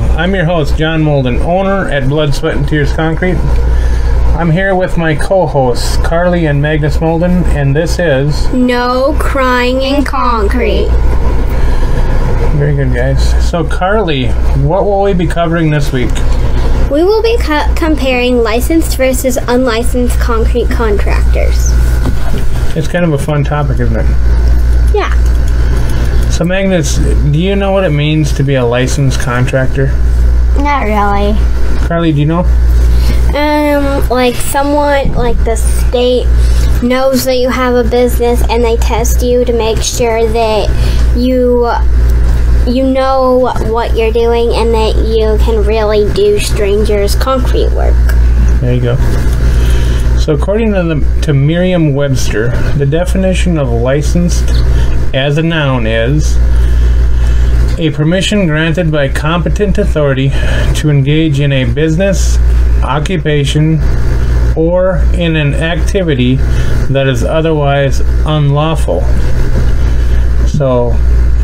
I'm your host, John Molden, owner at Blood, Sweat, and Tears Concrete. I'm here with my co-hosts, Carlie and Magnus Molden, and this is... No Crying in Concrete. Very good, guys. So, Carlie, what will we be covering this week? We will be comparing licensed versus unlicensed concrete contractors. It's kind of a fun topic, isn't it? Yeah. So, Magnus, do you know what it means to be a licensed contractor? Not really. Carlie, do you know? Like someone, like the state knows that you have a business and they test you to make sure that you know what you're doing and that you can really do strangers' concrete work. There you go. So according to Merriam-Webster, the definition of licensed as a noun is a permission granted by competent authority to engage in a business, occupation, or in an activity that is otherwise unlawful. So,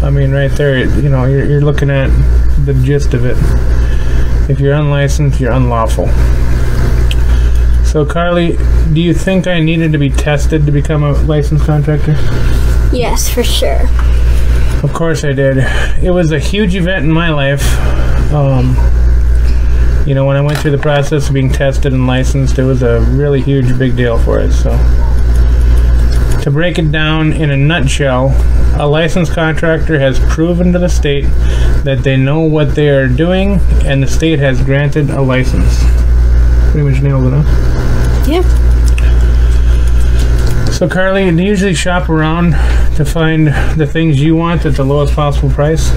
I mean, right there, you know, you're looking at the gist of it. If you're unlicensed, you're unlawful. So, Carlie, do you think I needed to be tested to become a licensed contractor? Yes, for sure. Of course I did. It was a huge event in my life. You know, when I went through the process of being tested and licensed, it was a really huge, big deal for us. So, to break it down in a nutshell, a licensed contractor has proven to the state that they know what they are doing, and the state has granted a license. Pretty much nailed it, huh? Yeah. So, Carlie, do you usually shop around to find the things you want at the lowest possible price?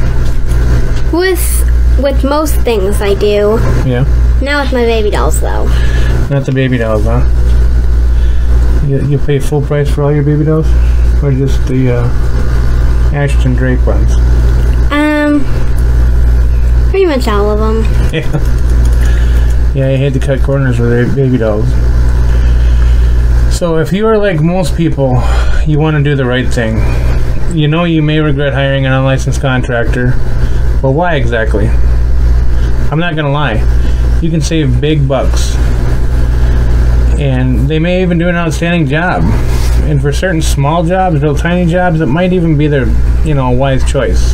With most things I do. Yeah. Not with my baby dolls, though. Not the baby dolls, huh? You pay full price for all your baby dolls? Or just the Ashton Drake ones? Pretty much all of them. Yeah. Yeah, you had to cut corners with their baby dolls. So if you are like most people, you want to do the right thing. You know you may regret hiring an unlicensed contractor, but why exactly? I'm not going to lie. You can save big bucks. And they may even do an outstanding job. And for certain small jobs, little tiny jobs, it might even be their, a wise choice.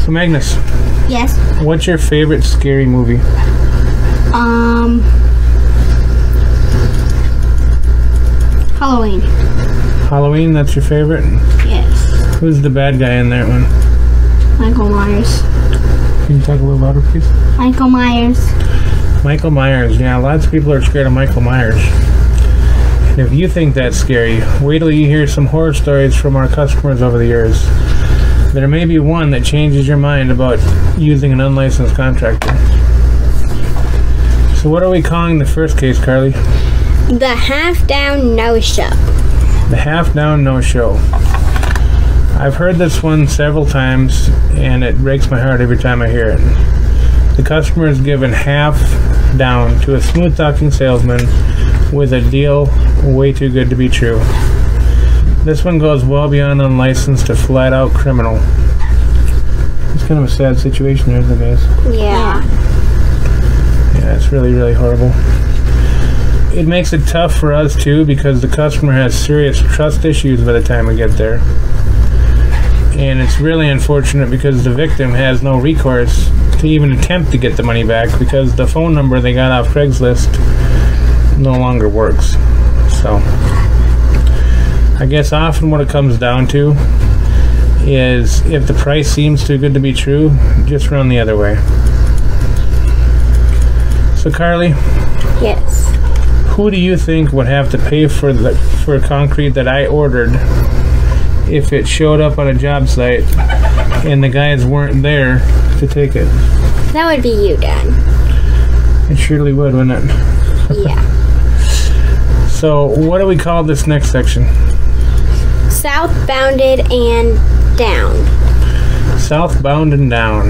So Magnus. Yes? What's your favorite scary movie? Halloween. Halloween, that's your favorite? Yes. Who's the bad guy in that one? Michael Myers. Can you talk a little louder, please? Michael Myers. Michael Myers, yeah, lots of people are scared of Michael Myers. And if you think that's scary, wait till you hear some horror stories from our customers over the years. There may be one that changes your mind about using an unlicensed contractor. So what are we calling the first case, Carlie? The half-down no-show. The half-down no-show. I've heard this one several times, and it breaks my heart every time I hear it. The customer is given half down to a smooth-talking salesman with a deal way too good to be true. This one goes well beyond unlicensed to flat-out criminal. It's kind of a sad situation, isn't it, guys? Yeah. Yeah, it's really, really horrible. It makes it tough for us, too, because the customer has serious trust issues by the time we get there. And it's really unfortunate because the victim has no recourse to even attempt to get the money back because the phone number they got off Craigslist no longer works. So, I guess often what it comes down to is if the price seems too good to be true, just run the other way. So, Carlie? Yes. Who do you think would have to pay for concrete that I ordered if it showed up on a job site and the guys weren't there to take it? That would be you, Dad. It surely would, wouldn't it? Yeah. So, what do we call this next section? Southbounded and down. Southbound and down.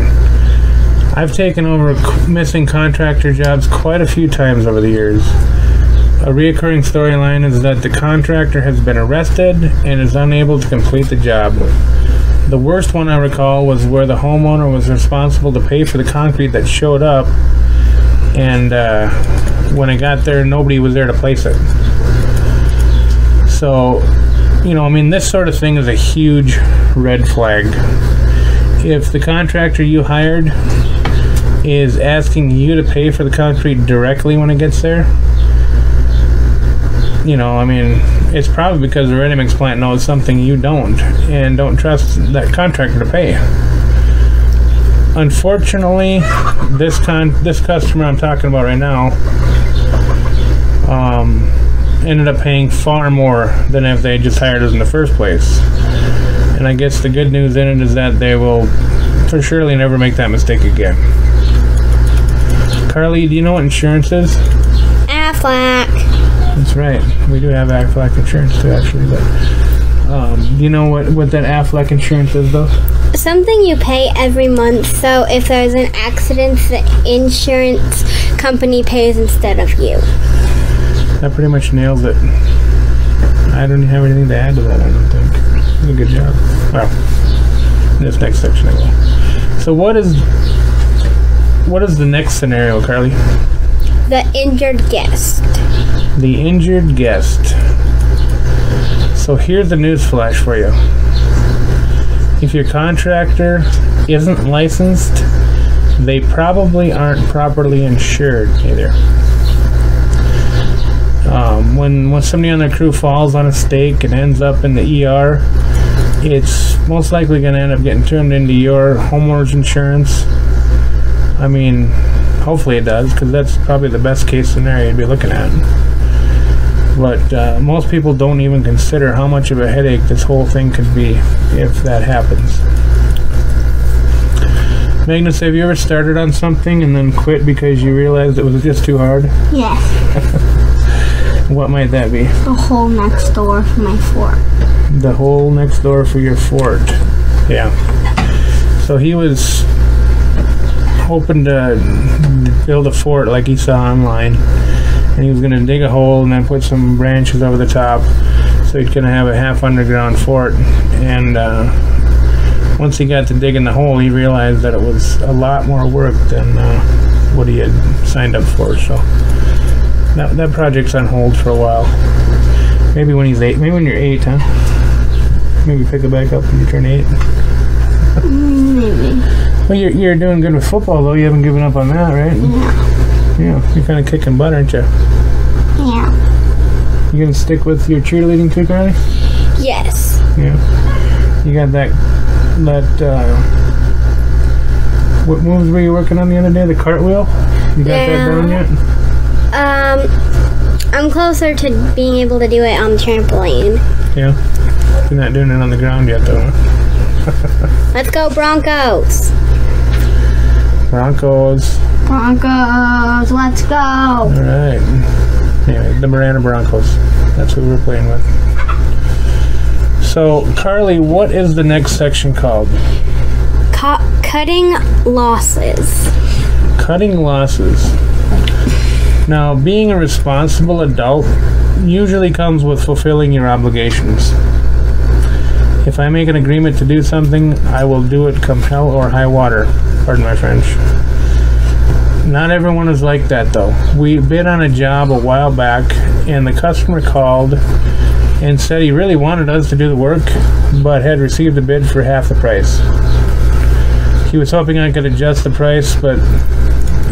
I've taken over missing contractor jobs quite a few times over the years. A reoccurring storyline is that the contractor has been arrested and is unable to complete the job. The worst one I recall was where the homeowner was responsible to pay for the concrete that showed up, and when it got there, nobody was there to place it. So, you know, I mean, this sort of thing is a huge red flag. If the contractor you hired is asking you to pay for the concrete directly when it gets there, you know, I mean, it's probably because the ready-mix plant knows something you don't, and don't trust that contractor to pay. Unfortunately, this customer I'm talking about right now ended up paying far more than if they just hired us in the first place. And I guess the good news in it is that they will for surely never make that mistake again. Carlie, do you know what insurance is? Aflac. That's right. We do have Aflac insurance too, actually. But do you know what that Aflac insurance is, though? Something you pay every month, so if there's an accident, the insurance company pays instead of you. That pretty much nails it. I don't have anything to add to that, I don't think. You did a good job. Well, in this next section I will. So what is the next scenario, Carlie? The injured guest. The injured guest. So here's the news flash for you. If your contractor isn't licensed, they probably aren't properly insured either. When somebody on their crew falls on a stake and ends up in the ER, it's most likely going to end up getting turned into your homeowner's insurance. I mean, hopefully it does, because that's probably the best case scenario you'd be looking at. But most people don't even consider how much of a headache this whole thing could be if that happens. Magnus, have you ever started on something and then quit because you realized it was just too hard? Yes. What might that be? The hole next door for my fort. The hole next door for your fort. Yeah. So he was hoping to build a fort like he saw online. And he was going to dig a hole and then put some branches over the top, so he's going to have a half underground fort. And once he got to digging the hole, he realized that it was a lot more work than what he had signed up for. So that project's on hold for a while. Maybe when he's 8. Maybe when you're 8, huh? Maybe pick it back up when you turn 8. Maybe. Well, you're doing good with football, though. You haven't given up on that, right? Yeah. Yeah, you're kind of kicking butt, aren't you? Yeah. You gonna stick with your cheerleading too, Carlie? Yes. Yeah. You got that what moves were you working on the other day? The cartwheel? You got that down yet? I'm closer to being able to do it on the trampoline. Yeah. You're not doing it on the ground yet, though, huh? Let's go Broncos. Broncos, let's go. All right. Anyway, the Marana Broncos. That's who we're playing with. So, Carlie, what is the next section called? Cutting losses. Cutting losses. Now, being a responsible adult usually comes with fulfilling your obligations. If I make an agreement to do something, I will do it come hell or high water. Pardon my French. Not everyone is like that, though. We bid on a job a while back, and the customer called and said he really wanted us to do the work, but had received a bid for half the price. He was hoping I could adjust the price, but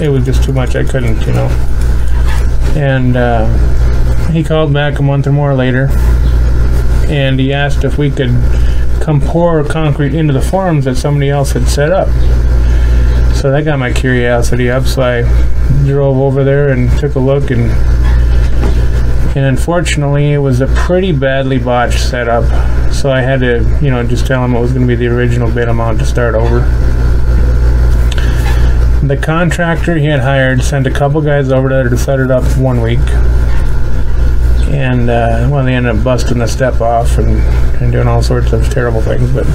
it was just too much. I couldn't, you know. And he called back a month or more later, and he asked if we could come pour concrete into the forms that somebody else had set up. So that got my curiosity up, so I drove over there and took a look, and unfortunately it was a pretty badly botched setup, so I had to, you know, just tell him it was going to be the original bid amount to start over. The contractor he had hired sent a couple guys over there to set it up 1 week, and well, they ended up busting the step off and doing all sorts of terrible things, but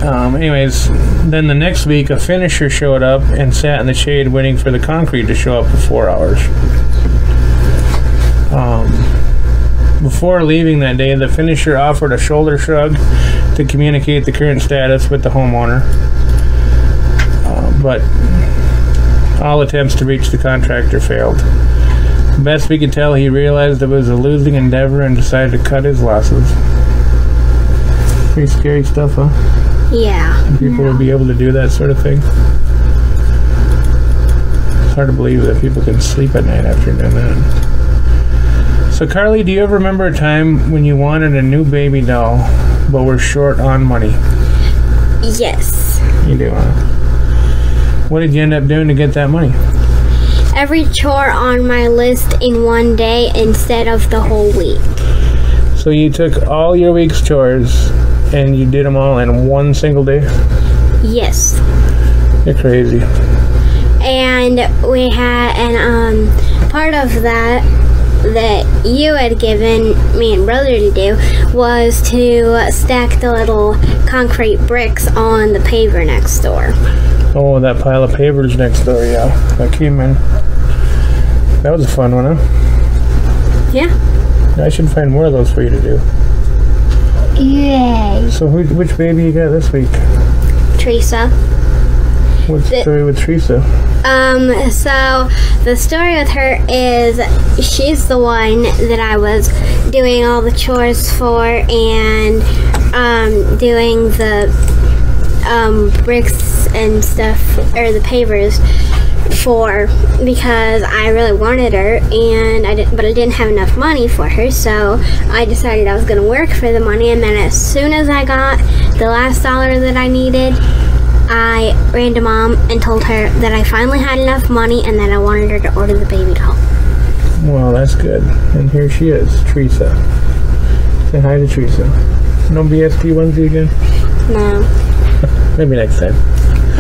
anyways, then the next week a finisher showed up and sat in the shade waiting for the concrete to show up for 4 hours. Before leaving that day, the finisher offered a shoulder shrug to communicate the current status with the homeowner. But all attempts to reach the contractor failed. Best we could tell, he realized it was a losing endeavor and decided to cut his losses. Pretty scary stuff, huh? Yeah. People would be able to do that sort of thing. It's hard to believe that people can sleep at night after doing that. So, Carlie, do you ever remember a time when you wanted a new baby doll, but were short on money? Yes. You do, huh? What did you end up doing to get that money? Every chore on my list in one day instead of the whole week. So you took all your week's chores and you did them all in one single day? Yes. You're crazy. And we had, part of that you had given me and brother to do was to stack the little concrete bricks on the paver next door. Oh, that pile of pavers next door, yeah. That came in. That was a fun one, huh? Yeah. I should find more of those for you to do. Yay. So which baby you got this week? Teresa. What's the story with Teresa? So the story with her is she's the one that I was doing all the chores for and doing the bricks and stuff, or the pavers for, because I really wanted her, and I didn't have enough money for her, so I decided I was going to work for the money. And then as soon as I got the last dollar that I needed, I ran to Mom and told her that I finally had enough money and that I wanted her to order the baby doll. Well, that's good. And here she is, Teresa. Say hi to Teresa. No BSP onesie again? No. Maybe next time.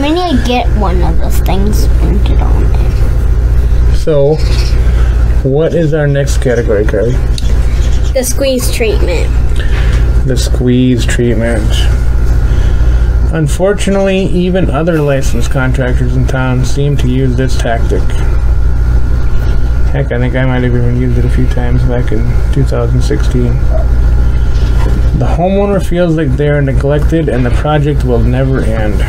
We need to get one of those things printed on it. So, what is our next category, Carlie? The squeeze treatment. The squeeze treatment. Unfortunately, even other licensed contractors in town seem to use this tactic. Heck, I think I might have even used it a few times back in 2016. The homeowner feels like they are neglected and the project will never end.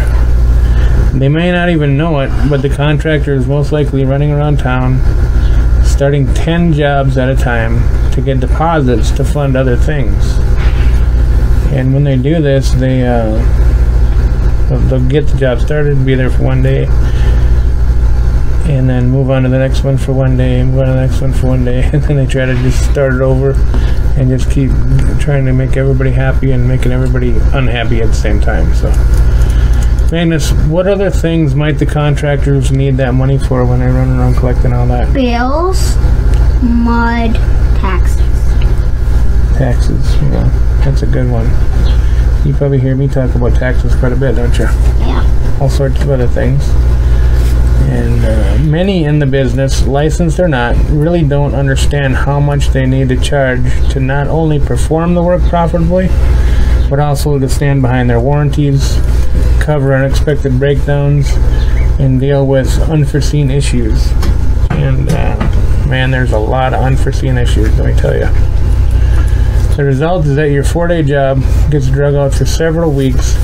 They may not even know it, but the contractor is most likely running around town, starting 10 jobs at a time to get deposits to fund other things. And when they do this, they'll get the job started, be there for one day, and then move on to the next one for one day, move on to the next one for one day, and then they try to just start it over and just keep trying to make everybody happy and making everybody unhappy at the same time. So, Magnus, what other things might the contractors need that money for when they run around collecting all that? Bills, mud, taxes. Taxes, yeah, that's a good one. You probably hear me talk about taxes quite a bit, don't you? Yeah. All sorts of other things. And many in the business, licensed or not, really don't understand how much they need to charge to not only perform the work profitably, but also to stand behind their warranties, cover unexpected breakdowns, and deal with unforeseen issues. And man, there's a lot of unforeseen issues, let me tell you. The result is that your 4-day job gets drug out for several weeks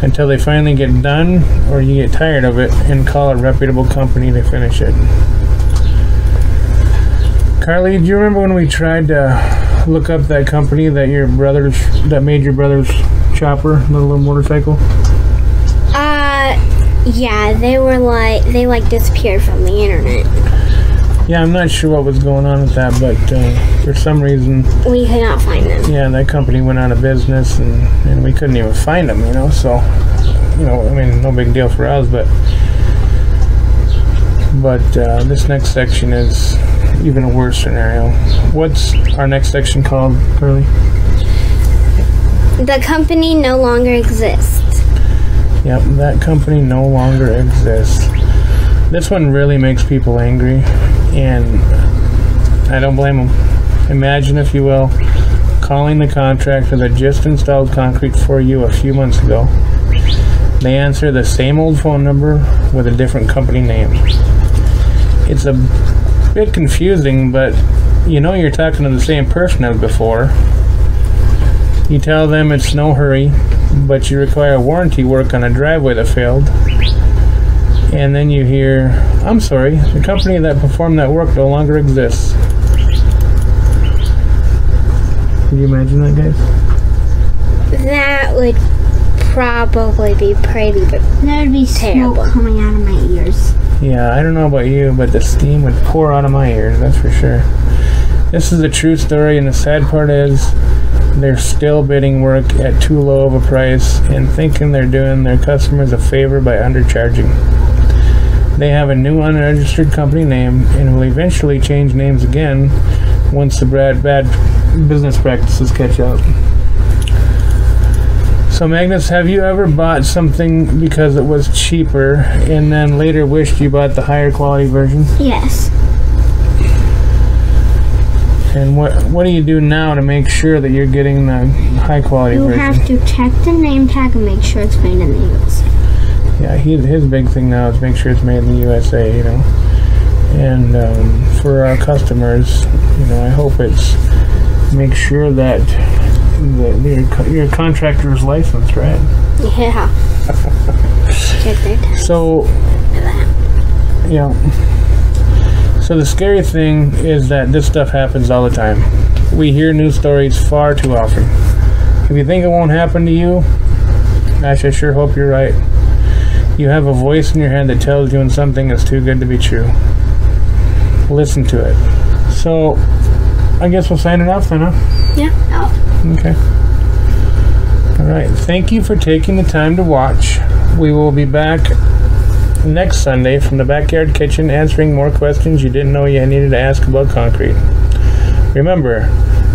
until they finally get done, or you get tired of it and call a reputable company to finish it. Carlie, do you remember when we tried to look up that company that made your brother's chopper, the little motorcycle? Yeah, they disappeared from the internet. Yeah, I'm not sure what was going on with that, but for some reason we could not find them. Yeah, that company went out of business, and we couldn't even find them, so, I mean, no big deal for us, but this next section is even a worse scenario. What's our next section called, Carlie? The company no longer exists. Yep, that company no longer exists. This one really makes people angry, and I don't blame them. Imagine, if you will, calling the contractor that just installed concrete for you a few months ago. They answer the same old phone number with a different company name. It's a bit confusing, but you know you're talking to the same person as before. You tell them it's no hurry, but you require warranty work on a driveway that failed. And then you hear, I'm sorry, the company that performed that work no longer exists. Can you imagine that, guys? That would probably be pretty There would be terrible. smoke coming out of my ears. Yeah, I don't know about you, but the steam would pour out of my ears, that's for sure. This is a true story, and the sad part is they're still bidding work at too low of a price and thinking they're doing their customers a favor by undercharging. They have a new unregistered company name and will eventually change names again once the bad business practices catch up. So Magnus, have you ever bought something because it was cheaper and then later wished you bought the higher quality version? Yes. And what do you do now to make sure that you're getting the high quality You version? have to check the name tag and make sure it's made in the USA. Yeah, his big thing now is make sure it's made in the USA, you know. And for our customers, you know, I hope it's make sure that your contractor is licensed, right? Yeah. Check their test. So, yeah. So the scary thing is that this stuff happens all the time. We hear news stories far too often. If you think it won't happen to you, gosh, I sure hope you're right. You have a voice in your head that tells you when something is too good to be true. Listen to it. So, I guess we'll sign it off then, huh? Yeah. Oh. Okay. Alright, thank you for taking the time to watch. We will be back next Sunday from the backyard kitchen answering more questions you didn't know you needed to ask about concrete. Remember,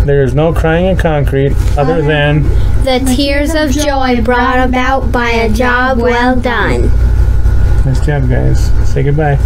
there is no crying in concrete other than The tears of joy brought about by a job well done. nice job, guys. Say goodbye.